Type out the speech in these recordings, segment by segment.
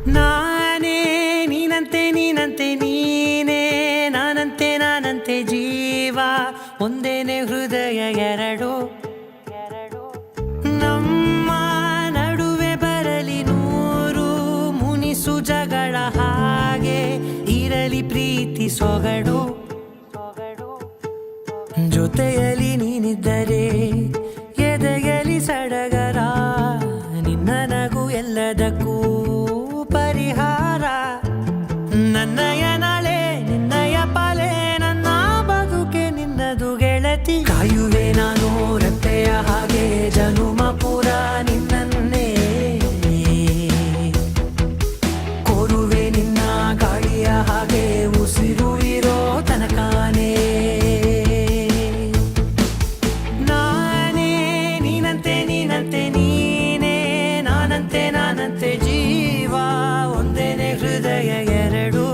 ನಾನೇ ನೀನಂತೆ ನೀನಂತೆ ನೀನೇ ನಾನಂತೆ ನಾನಂತೆ ಜೀವ ಒಂದೇನೆ ಹೃದಯ ಎರಡು ನಮ್ಮ ನಡುವೆ ಬರಲಿ ನೂರು ಮುನಿಸು ಜಗಳ ಹಾಗೆ ಇರಲಿ ಪ್ರೀತಿ ಸೊಗಡು ಜೊತೆಯಲ್ಲಿ ನೀನಿದ್ದರೆ ಎದೆಯಲಿ ಸಡಗರ ನಿನ್ನ ನಗು ಎಲ್ಲದಕ್ಕೂ ಪರಿಹಾರ ನನ್ನಯ ನಾಳೆ ನಿನ್ನಯ ಪಾಲೆ ನನ್ನ ಬದುಕೆ ನಿನ್ನದು ಗೆಳತಿ ಕಾಯುವೆ ನಾನು ರೆಪ್ಪೆಯ ಹಾಗೆ ಜನುಮ ಪೂರ ನಿನ್ನನ್ನೇ ಕೋರುವೆ ನಿನ್ನ ಗಾಳಿಯ ಹಾಗೆ ಉಸಿರು ಇರೋ ತನಕಾನೇ ನಾನೇ ನೀನಂತೆ ನೀನಂತೆ ನೀನೇ ನಾನಂತೆ ನಾನಂತೆ ಜೀವ ಒಂದೇನೆ ಹೃದಯ ಎರಡು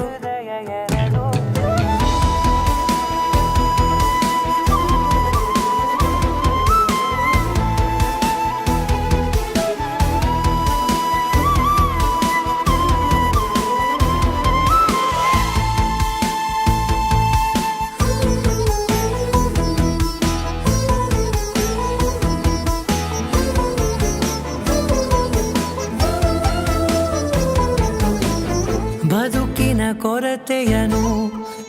ಬದುಕಿನ ಕೊರತೆಯನು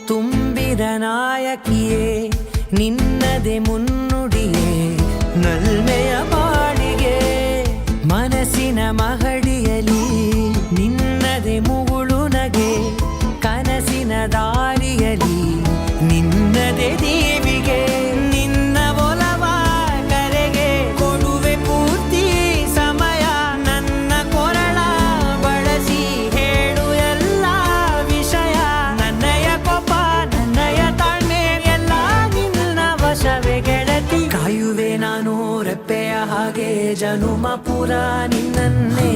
ತುಂಬಿದ ನಾಯಕಿಯೇ ನಿನ್ನದೆ ಮುನ್ನುಡಿಯೇ ನಲ್ಮೆಯ ಬಾಳಿಗೆ ಮನಸ್ಸಿನ ಮಹಡಿಯಲಿ ನಿನ್ನದೆ ಮುಗುಳು ನಗೆ ಕನಸಿನ ದಾರಿಯಲಿ ನಿನ್ನದೆ ದೇವಿಗೆ ನಿನ್ನ ಒಲವ ಕರೆಗೆ ಕೊಡುವೆ ಪೂರ್ತಿ ಸಮಯ ನನ್ನ ಕೊರಳ ಬಳಸಿ ಹೇಳು ಎಲ್ಲ ವಿಷಯ ನನ್ನಯ ಕೋಪ ನನ್ನಯ ತಾಳ್ಮೆ ಎಲ್ಲ ನಿನ್ನ ವಶವೇ ಗೆಳತಿ ಕಾಯುವೆ ನಾನು ರೆಪ್ಪೆಯ ಹಾಗೆ ಜನುಮ ಪೂರ ನಿನ್ನನ್ನೇ